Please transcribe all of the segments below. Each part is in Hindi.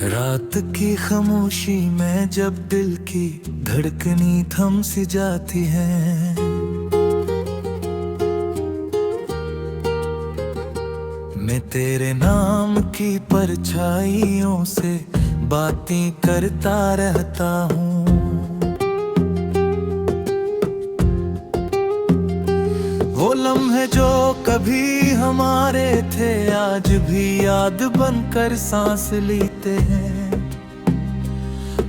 रात की खामोशी में जब दिल की धड़कनी थम सी जाती है, मैं तेरे नाम की परछाइयों से बातें करता रहता हूँ। वो लम्हे जो कभी हमारे थे आज भी याद बनकर सांस लेते हैं,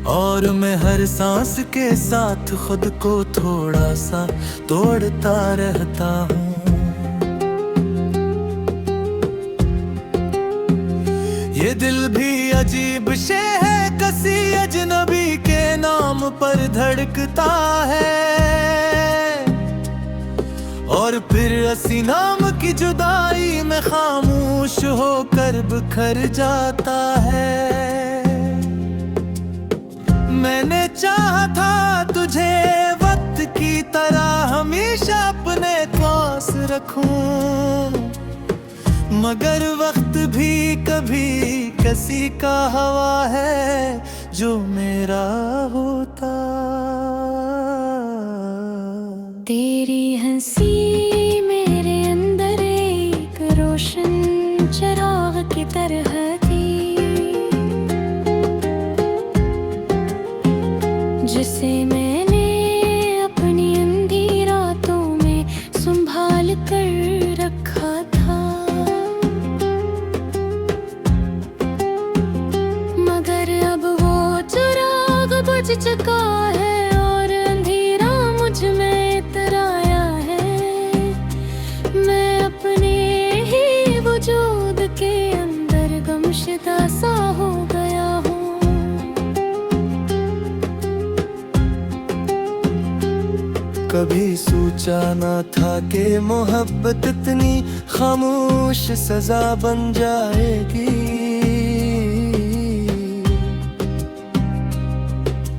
और मैं हर सांस के साथ खुद को थोड़ा सा तोड़ता रहता हूँ। ये दिल भी अजीब शे है, किसी अजनबी के नाम पर धड़कता है, और फिर असी नाम की जुदाई में खामोश होकर बिखर जाता है। मैंने चाहा था तुझे वक्त की तरह हमेशा अपने पास रखूं, मगर वक्त भी कभी किसी का हवा है जो मेरा होता। तेरी हंसी मेरे अंदर एक रोशन चिराग की तरह थी, जिसे मैंने अपनी अंधी रातों में संभाल कर रखा था। मगर अब वो चिराग बुझ चुका है और अंधेरा मुझ में इतराया है। मैं अपने ही वजूद के अंदर गमशुदा सा हो गया हूँ। कभी सोचा न था कि मोहब्बत इतनी खामोश सजा बन जाएगी,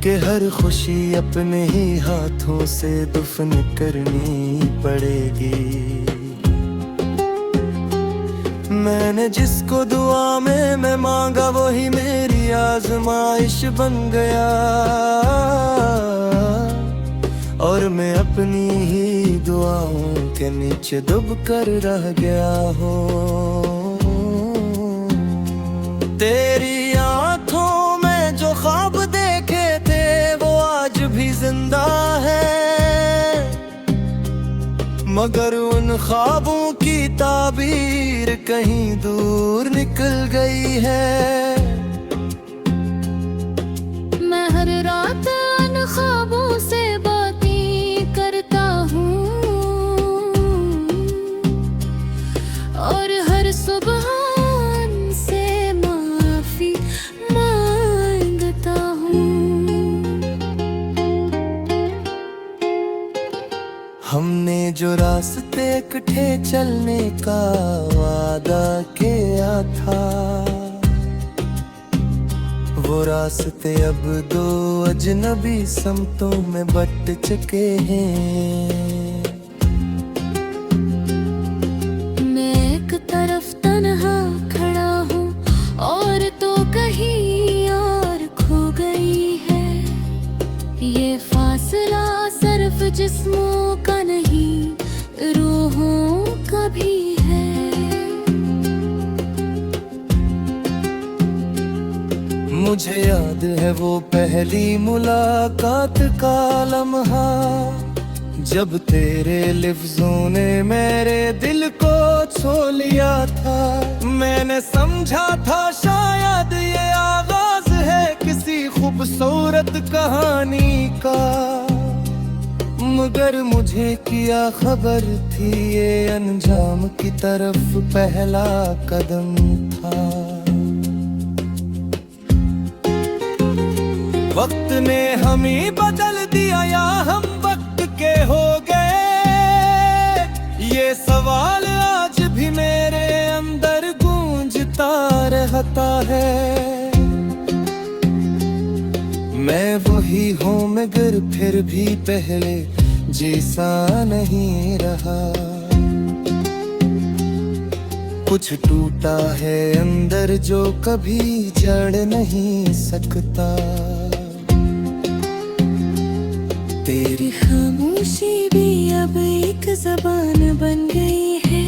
कि हर खुशी अपने ही हाथों से दफन करनी पड़ेगी। मैंने जिसको दुआ में मैं मांगा वही मेरी आजमाइश बन गया, और मैं अपनी ही दुआओं के नीचे डूब कर रह गया हूँ। तेरी आंखों में जो ख्वाब देखे थे वो आज भी जिंदा है, मगर उन ख्वाबों की ताबीर कहीं दूर निकल गई है। मैं हर रात उन ख्वाबों से बातें करता हूँ, और हर सुबह उनसे माफी मांगता हूँ। हमने जो रास्ते इकट्ठे चलने का वादा किया था, वो रास्ते अब दो अजनबी समतों में बट चुके हैं। मैं एक तरफ तन्हा खड़ा हूँ और तो कहीं और खो गई है। ये फासला सिर्फ जिस्मों का नहीं रूहों का भी है। मुझे याद है वो पहली मुलाकात का लम्हा, जब तेरे लफ्जों ने मेरे दिल को छू लिया था। मैंने समझा था शायद ये आगाज है किसी खूबसूरत कहानी का, मगर मुझे क्या खबर थी ये अंजाम की तरफ पहला कदम था। वक्त ने हमें बदल दिया या हम वक्त के हो गए, ये सवाल आज भी मेरे अंदर गूंजता रहता है। मैं वही हूँ मगर फिर भी पहले जैसा नहीं रहा। कुछ टूटा है अंदर जो कभी जड़ नहीं सकता। तेरी खामोशी भी अब एक जबान बन गई है,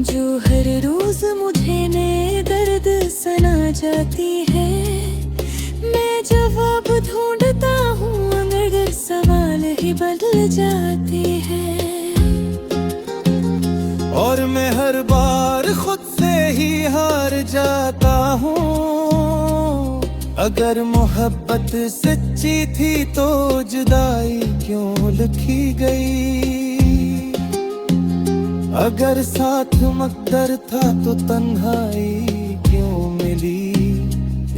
जो हर रोज मुझे नए दर्द सुना जाती है। मैं जवाब ढूंढता हूँ मगर सवाल ही बदल जाते हैं। और मैं हर बार खुद से ही हार जाता हूँ। अगर मोहब्बत सच्ची थी तो जुदाई क्यों लिखी गई। अगर साथ मकदर था तो तन्हाई क्यों मिली।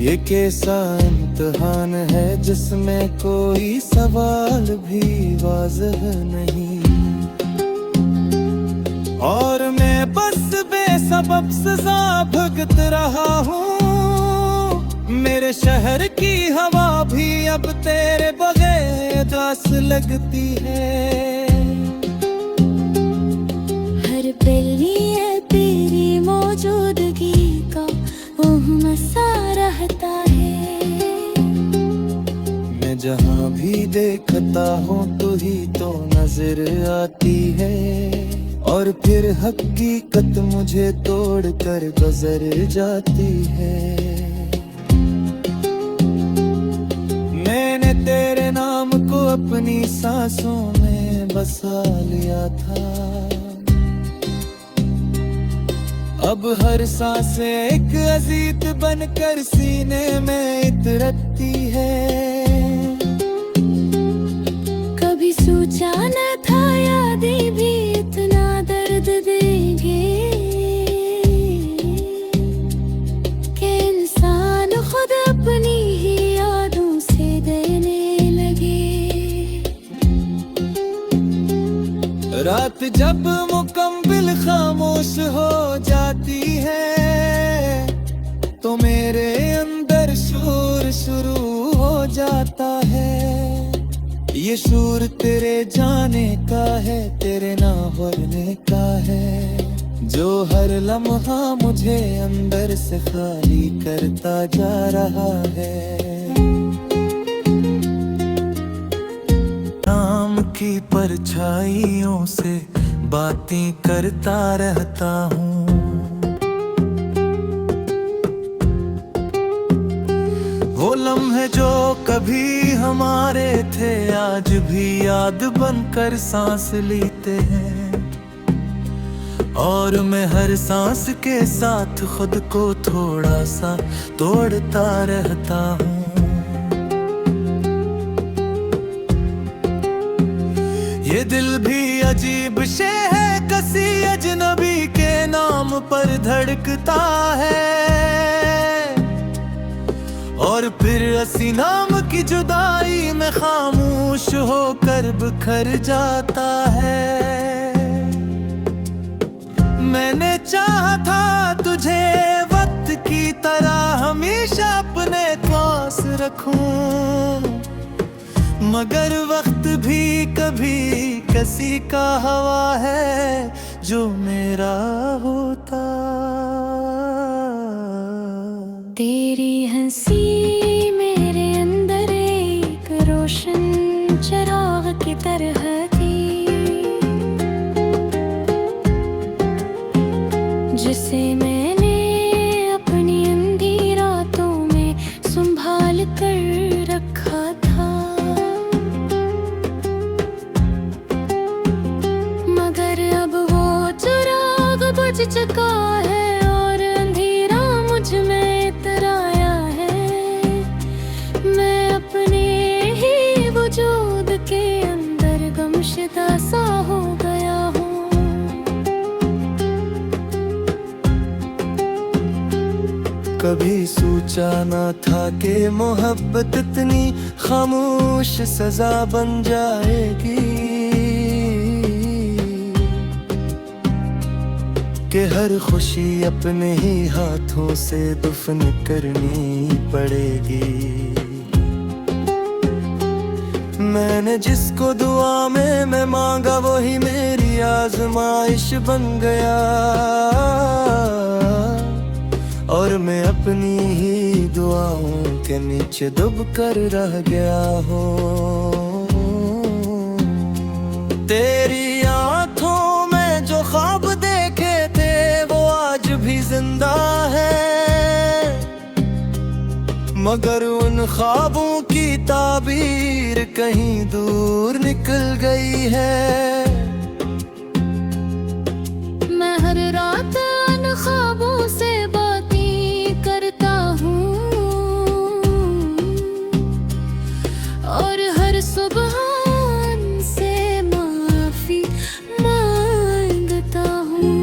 ये कैसा इम्तिहान है जिसमें कोई सवाल भी वाज़ह नहीं। और मैं बस बेसबब सजा भुगत रहा हूँ। मेरे शहर की हवा भी अब तेरे बगैर उदास लगती है। हर पली है तेरी मौजूदगी का मसा रहता है। मैं जहाँ भी देखता हूँ तू ही तो नजर आती है। और फिर हकीकत मुझे तोड़ कर गुजर जाती है। मैंने तेरे नाम को अपनी सांसों में बसा लिया था। अब हर सांस एक अजीत बनकर सीने में इतरती है। कभी सोचा न था यादें भी इतना दर्द देंगे, कि इंसान खुद अपनी ही यादों से देने लगे। रात जब मुकम्मिल खामोश हो जाती है तो मेरे अंदर शोर शुरू हो जाता है। ये शोर तेरे जाने का है, तेरे ना होने का है, जो हर लम्हा मुझे अंदर से खाली करता जा रहा है। नाम की परछाइयों से बातें करता रहता हूँ। वो लम्हे जो कभी हमारे थे आज भी याद बनकर सांस लेते हैं। और मैं हर सांस के साथ खुद को थोड़ा सा तोड़ता रहता हूँ। ये दिल भी अजीब शे है, किसी अजनबी के नाम पर धड़कता है। और फिर असी नाम की जुदाई में खामोश होकर बिखर जाता है। मैंने चाहा था तुझे वक्त की तरह हमेशा अपने पास रखूं, मगर वक्त भी कभी किसी का हवा है जो मेरा होता। तेरी हंसी मेरे अंदर एक रोशन चिराग की तरह थी, जिसे मैंने अपनी अंधी रातों में संभाल कर रखा था। मगर अब वो चिराग बुझ चुका है और अंधेरा मुझ में आया है। मैं अपने ही वजूद के अंदर गमशदा सा हो गया हूँ। कभी सोचा न था कि मोहब्बत इतनी खामोश सजा बन जाएगी, कि हर खुशी अपने ही हाथों से दफन करनी पड़ेगी। मैंने जिसको दुआ में मैं मांगा वही मेरी आजमाइश बन गया, और मैं अपनी ही दुआओं के नीचे डूब कर रह गया हूँ। तेरी आंखों में जो ख्वाब देखे थे वो आज भी जिंदा है, मगर उन ख्वाबों की ताबीर कहीं दूर निकल गई है। मैं हर रात उन ख्वाबों से बातें करता हूँ, और हर सुबह उनसे माफी मांगता हूँ।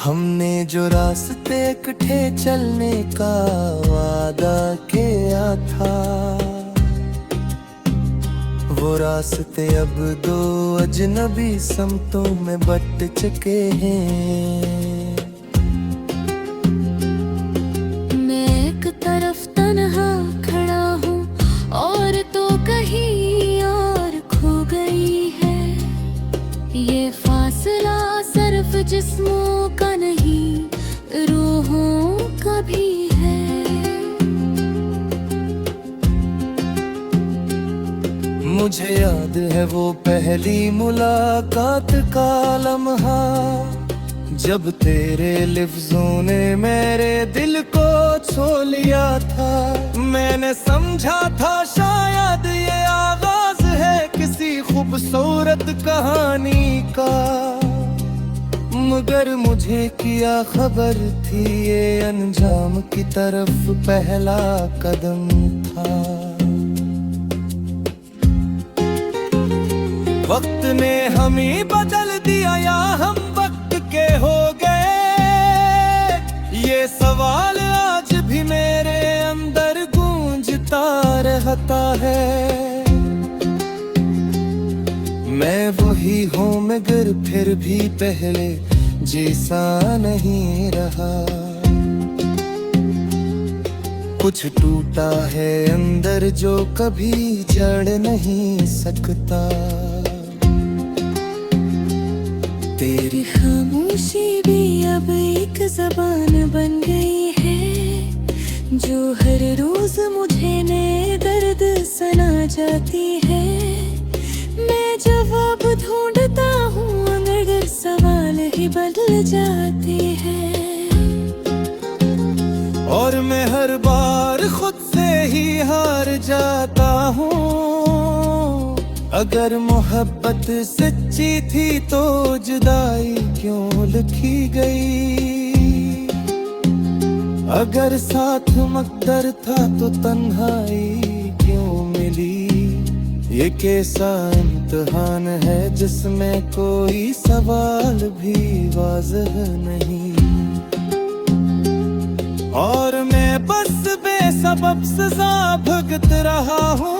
हमने जो रास्ते इकट्ठे चलने का वादा किया था, वो रास्ते अब दो अजनबी समतों में बट चुके हैं। मैं एक तरफ तन्हा खड़ा हूँ और तो कहीं और खो गई है। ये फासला सिर्फ जिस्मों का नहीं, रूहों का भी है। मुझे याद है वो पहली मुलाकात का लम्हा, जब तेरे लिफ्ज़ों ने मेरे दिल को छू लिया था। मैंने समझा था शायद ये आगाज है किसी खूबसूरत कहानी का, मगर मुझे क्या खबर थी ये अंजाम की तरफ पहला कदम था। वक्त ने हमें बदल दिया या हम वक्त के हो गए, ये सवाल आज भी मेरे अंदर गूंजता रहता है। मैं वही हूँ मगर फिर भी पहले जैसा नहीं रहा। कुछ टूटा है अंदर जो कभी जड़ नहीं सकता। तेरी खामोशी भी अब एक जबान बन गई है, जो हर रोज मुझे नए दर्द सुना जाती है। मैं जवाब ढूंढता हूँ मगर सवाल ही बदल जाते हैं, और मैं हर बार खुद से ही हार जाता हूँ। अगर मोहब्बत सच्ची थी तो जुदाई क्यों लिखी गई, अगर साथ मकदर था तो तन्हाई क्यों मिली। ये कैसा इम्तिहान है जिसमें कोई सवाल भी वाज़ह नहीं, और मैं बस बेसबब सजा भुगत रहा हूँ।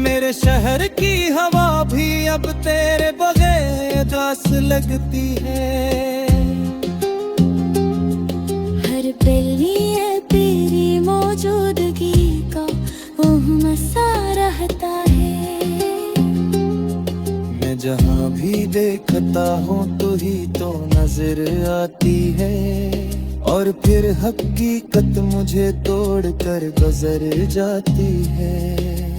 मेरे शहर की हवा भी अब तेरे बगैर उदास लगती है। हर पली है तेरी मौजूदगी का मसा रहता है। मैं जहाँ भी देखता हूँ तू ही तो नजर आती है, और फिर हकीकत मुझे तोड़ कर गुजर जाती है।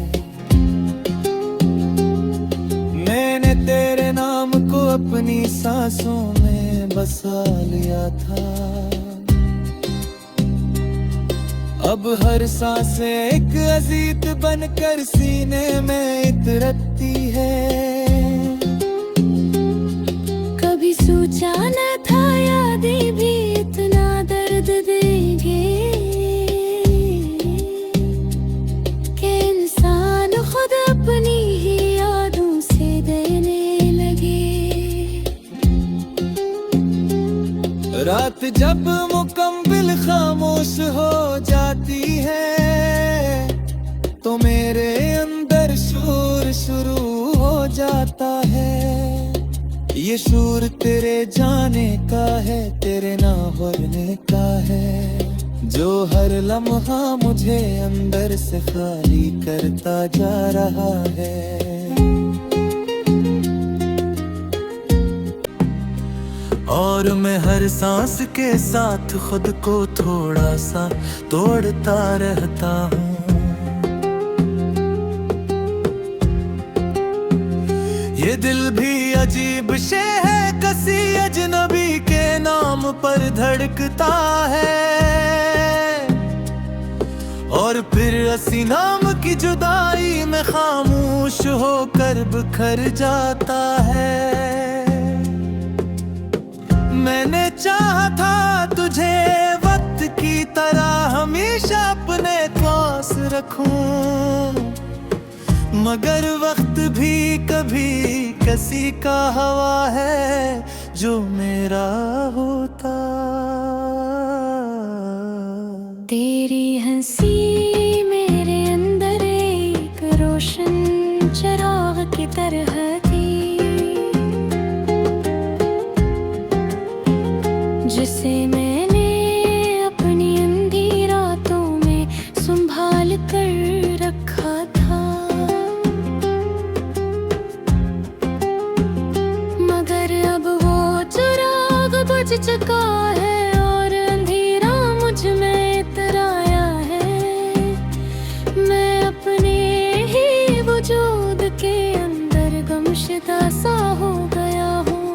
मैंने तेरे नाम को अपनी सांसों में बसा लिया था, अब हर सांस एक अजीत बनकर सीने में इतरती है। कभी सोचा न था यादें भी इतना दर्द देंगे, कि इंसान खुद अपनी ही यादों से देने लगे। रात जब मुकम्मिल खामोश हो जाती है, तो मेरे अंदर शोर शुरू हो जाता है। ये शोर तेरे जाने का है, तेरे ना होने का है। जो हर लम्हा मुझे अंदर से खाली करता जा रहा है। और मैं हर सांस के साथ खुद को थोड़ा सा तोड़ता रहता हूँ। ये दिल भी अजीब शे है, किसी अजनबी के नाम पर धड़कता है और फिर असी नाम की जुदाई में खामोश होकर बिखर जाता है। मैंने चाहा था तुझे वक्त की तरह हमेशा अपने पास रखूं, मगर वक्त भी कभी किसी का हवा है जो मेरा होता। तेरी हंसी मेरे अंदर एक रोशन चिराग की तरह थी, जिसे मैंने अपनी अंधी रातों में संभाल कर रखा था। मगर अब वो चिराग बुझ चुका है और अंधेरा मुझ में इतर आया है। मैं अपने ही वजूद के अंदर गमशुदा सा हो गया हूँ।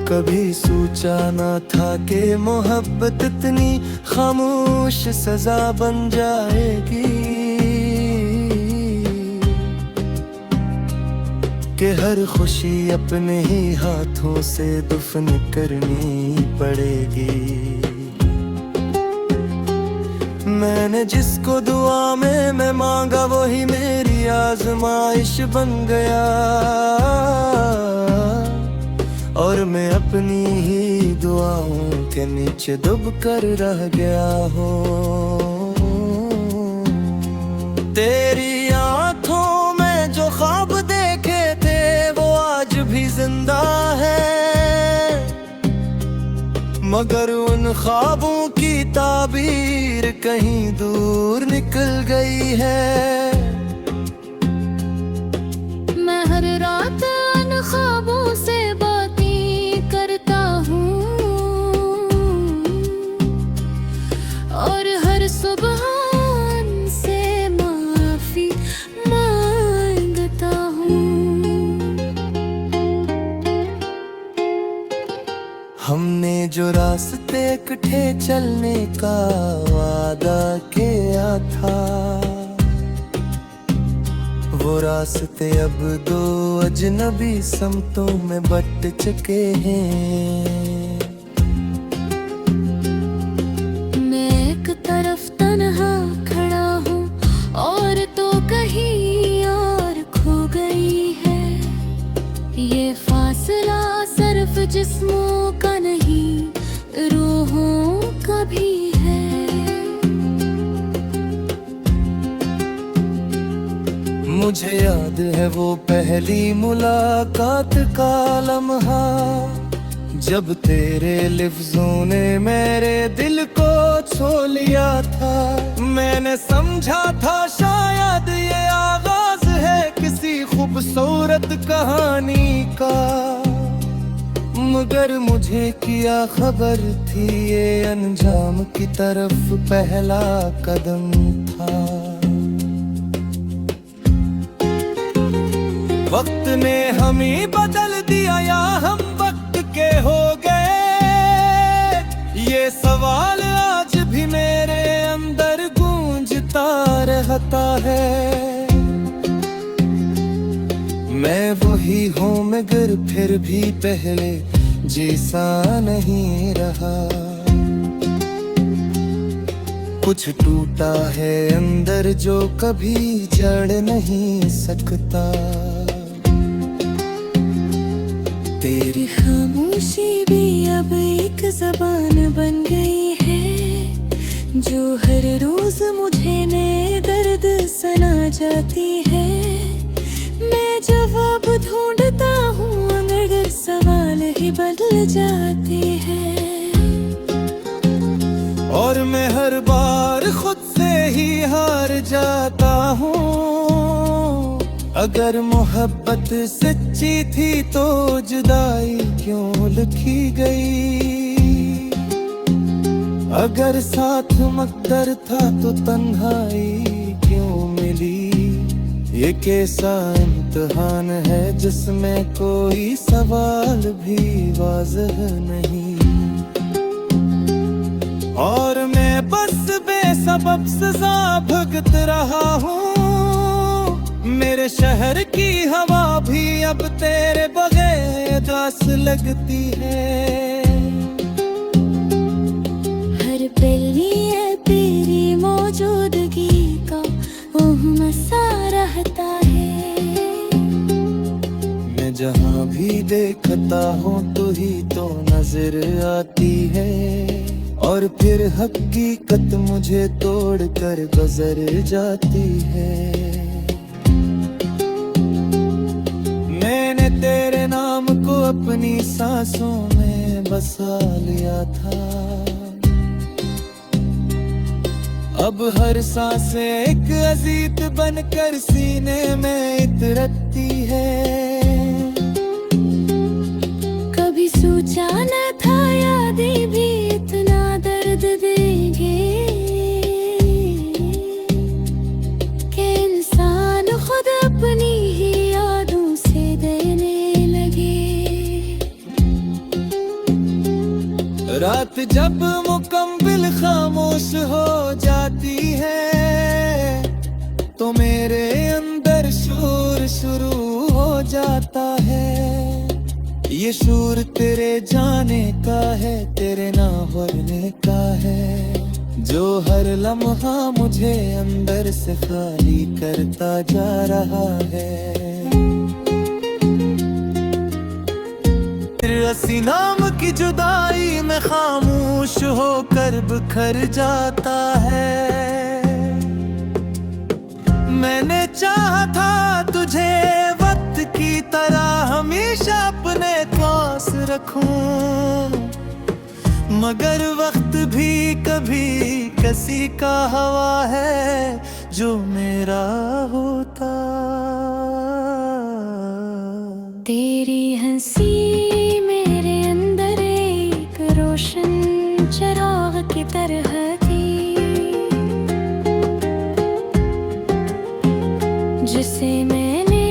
कभी सोचा न था कि मोहब्बत इतनी खामोश सजा बन जाएगी, कि हर खुशी अपने ही हाथों से दफन करनी पड़ेगी। मैंने जिसको दुआ में मैं मांगा वही मेरी आजमाइश बन गया, और मैं अपनी ही दुआओं के नीचे डूब कर रह गया हूँ। तेरी आंखों में जो ख्वाब देखे थे वो आज भी जिंदा है, मगर उन ख्वाबों की ताबीर कहीं दूर निकल गई है। मैं हर रात उन ख्वाबों से करता हूँ और हर सुबह से माफी मांगता हूँ। हमने जो रास्ते इकट्ठे चलने का वादा किया था, वो रास्ते अब दो अजनबी समतों में बट चुके हैं। मैं एक तरफ तन्हा खड़ा हूँ और तो कहीं और खो गई है। ये फासला सिर्फ जिस्मों का नहीं रूहों का भी है। मुझे याद है वो पहली मुलाकात का लम्हा, जब तेरे लिफ्ज़ों ने मेरे दिल को छू लिया था। मैंने समझा था शायद ये आगाज है किसी खूबसूरत कहानी का, मगर मुझे क्या खबर थी ये अंजाम की तरफ पहला कदम था। वक्त ने हमें बदल दिया या हम वक्त के हो गए, ये सवाल आज भी मेरे अंदर गूंजता रहता है। मैं वही हूँ मगर फिर भी पहले जैसा नहीं रहा। कुछ टूटा है अंदर जो कभी जड़ नहीं सकता। तेरी खामोशी भी अब एक जबान बन गई है, जो हर रोज मुझे नए दर्द सुना जाती है। मैं जवाब ढूंढता हूँ मगर सवाल ही भी बदल जाती है। और मैं हर बार खुद से ही हार जाता हूँ। अगर मोहब्बत सच्ची थी तो जुदाई क्यों लिखी गई। अगर साथ मकदर था तो तन्हाई क्यों मिली। ये कैसा इम्तिहान है जिसमें कोई सवाल भी वाज़ह नहीं। और मैं बस बेसबब सजा भुगत रहा हूँ। मेरे शहर की हवा भी अब तेरे बगैर उदास लगती है। हर पली है तेरी मौजूदगी का मसा रहता है। मैं जहाँ भी देखता हूँ तू ही तो नजर आती है। और फिर हकीकत मुझे तोड़ कर गुजर जाती है। मैंने तेरे नाम को अपनी सांसों में बसा लिया था। अब हर सांस एक अजीत बनकर सीने में इतरती है। कभी सोचा न था यादें भी इतना दर्द देंगे कि इंसान खुद अपनी ही यादों से देने लगे। रात जब मुकम्मल खामोश हो जाती है तो मेरे अंदर शोर शुरू हो जाता है। ये शोर तेरे जाने का है, तेरे ना होने का है, जो हर लम्हा मुझे अंदर से खाली करता जा रहा है। रसी नाम की जुदाई में खामोश होकर बिखर जाता है। मैंने चाहा था तुझे वक्त की तरह हमेशा अपने पास रखूं, मगर वक्त भी कभी किसी का हवा है जो मेरा होता। तेरी हंसी मेरे अंदर एक रोशन चिराग की तरह थी, जिसे मैंने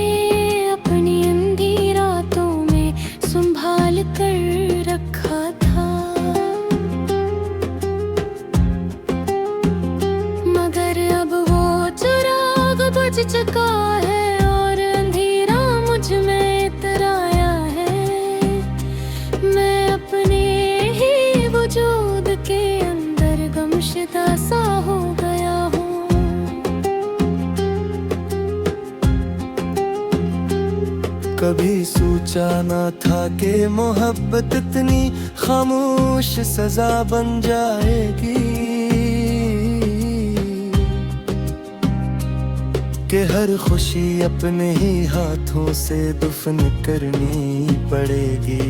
अपनी अंधी रातों में संभाल कर रखा था। मगर अब वो चिराग बुझ चुका है और अंधेरा मुझ में इतराया है। मैं अपने ही वजूद के अंदर गमशदा सा हो गया हूँ। कभी सोचा न था कि मोहब्बत इतनी खामोश सजा बन जाएगी, कि हर खुशी अपने ही हाथों से दफन करनी पड़ेगी।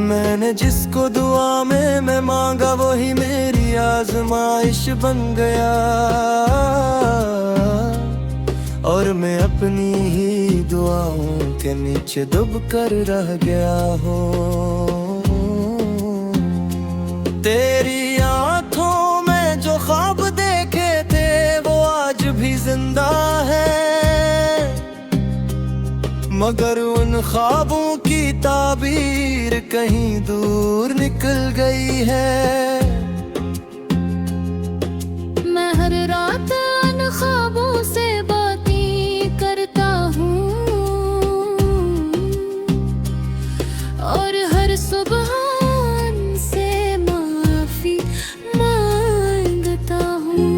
मैंने जिसको दुआ में मैं मांगा वही मेरी आजमाइश बन गया, और मैं अपनी ही दुआओं के नीचे डूब कर रह गया हूँ। तेरी आँखों में जो ख्वाब देखे थे वो आज भी जिंदा है, मगर उन ख्वाबों की ताबीर कहीं दूर निकल गई है। मैं हर रात उन ख्वाबों से बातें करता हूँ और हर सुबह उनसे माफी मांगता हूँ।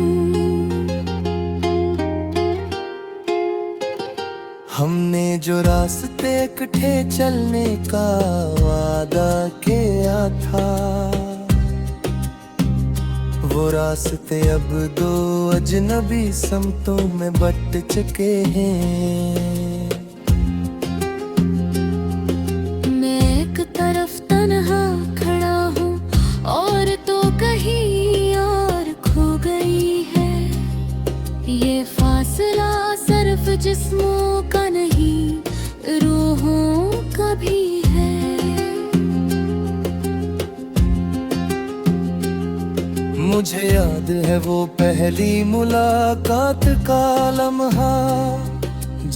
हमने जो रास्ते इकट्ठे चलने का वादा किया था, वो रास्ते अब दो अजनबी समतों में बट चुके हैं। जिस्मों का नहीं रूहों का भी है। मुझे याद है वो पहली मुलाकात का लम्हा,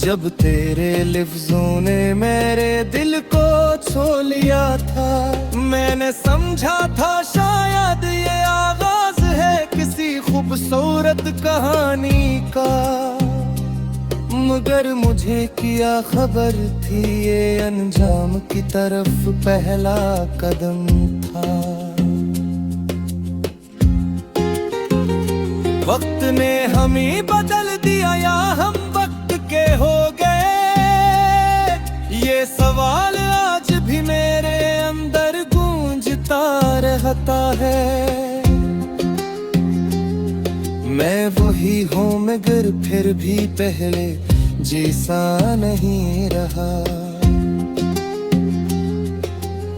जब तेरे लिफ्ज़ों ने मेरे दिल को छू लिया था। मैंने समझा था शायद ये आगाज है किसी खूबसूरत कहानी का, मगर मुझे क्या खबर थी ये अंजाम की तरफ पहला कदम था। वक्त ने हमें बदल दिया या हम वक्त के हो गए, ये सवाल आज भी मेरे अंदर गूंजता रहता है। मैं वही हूँ मगर फिर भी पहले जैसा नहीं रहा।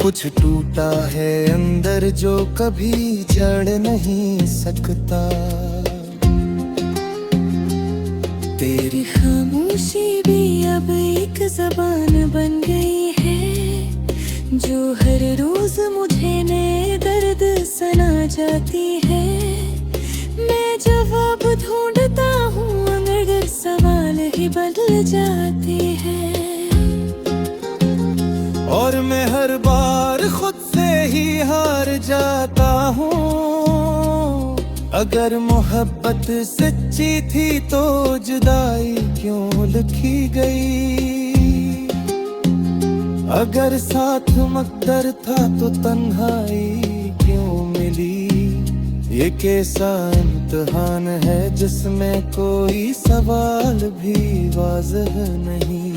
कुछ टूटा है अंदर जो कभी जड़ नहीं सकता। तेरी खामोशी भी अब एक जबान बन गई है, जो हर रोज मुझे नए दर्द सुना जाती है। मैं जवाब ढूंढता हूँ मगर सवाल ही बदल जाते हैं, और मैं हर बार खुद से ही हार जाता हूँ। अगर मोहब्बत सच्ची थी तो जुदाई क्यों लिखी गई, अगर साथ मकदर था तो तन्हाई क्यों मिली। ये कैसा इम्तिहान है जिसमें कोई सवाल भी वाज़ह नहीं,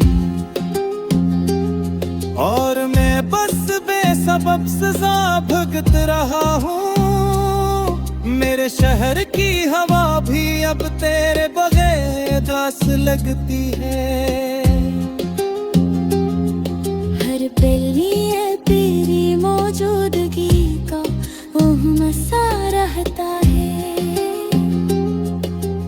और मैं बस बेसबब सजा भुगत रहा हूँ। मेरे शहर की हवा भी अब तेरे बगैर उदास लगती है। हर पली है तेरी मौजूदगी का मसा रहता है।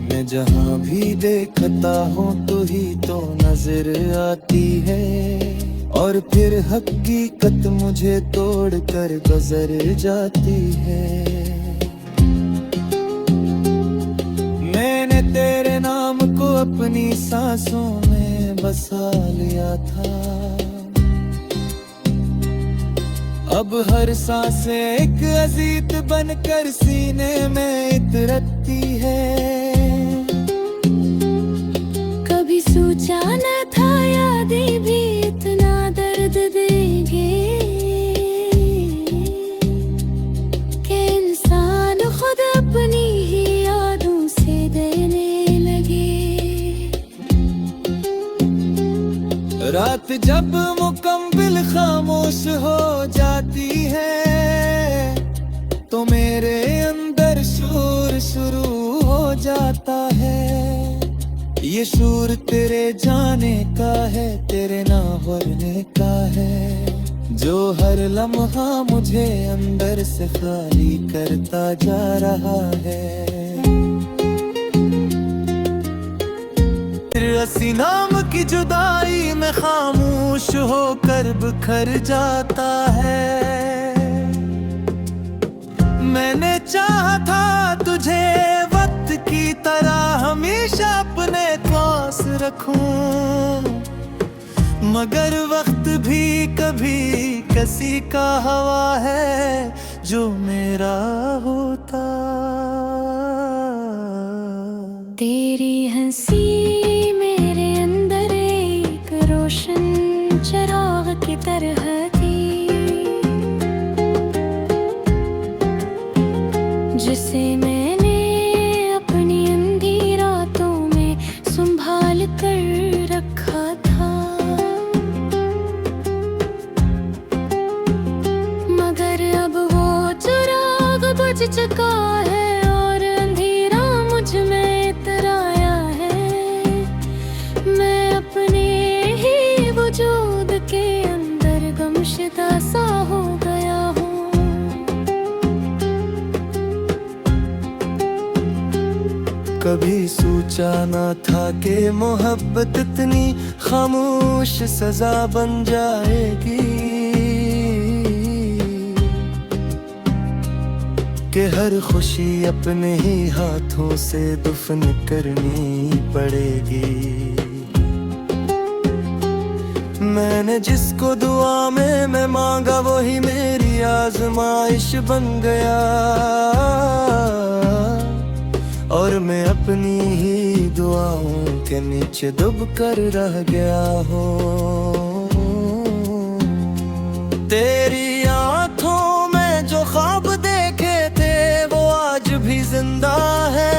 मैं जहाँ भी देखता हूँ तू ही तो नजर आती है, और फिर हकीकत मुझे तोड़ कर गुजर जाती है। मैंने तेरे नाम को अपनी सांसों में बसा लिया था, अब हर सांस एक अजीत बनकर सीने में इतरती है। कभी सोचा न था यादें भी इतना दर्द देंगे, कि इंसान खुद अपनी ही यादों से देने लगे। रात जब मुकम्मिल खामोश हो जाती है तो मेरे अंदर शोर शुरू हो जाता है। ये शोर तेरे जाने का है, तेरे ना होने का है, जो हर लम्हा मुझे अंदर से खाली करता जा रहा है। तेरे नाम की जुदाई में खामोश होकर बिखर जाता है। मैंने चाहा था तुझे वक्त की तरह हमेशा अपने पास रखूं, मगर वक्त भी कभी किसी का हवा है जो मेरा होता। तेरी हंसी मेरे अंदर एक रोशन चिराग की तरह थी, जिसे मैंने अपनी अंधी रातों में संभाल कर रखा था। मगर अब वो चिराग बुझ चुका है और अंधेरा मुझ में इतराया है। मैं अपने ही वजूद के अंदर गमशदा सा हो गया हूँ। कभी सोचा ना था कि मोहब्बत इतनी खामोश सजा बन जाएगी, कि हर खुशी अपने ही हाथों से दफन करनी पड़ेगी। मैंने जिसको दुआ में मैं मांगा वही मेरी आजमाइश बन गया, और मैं अपनी ही दुआओं के नीचे डूब कर रह गया हूँ। तेरी आंखों में जो ख्वाब देखे थे वो आज भी जिंदा है,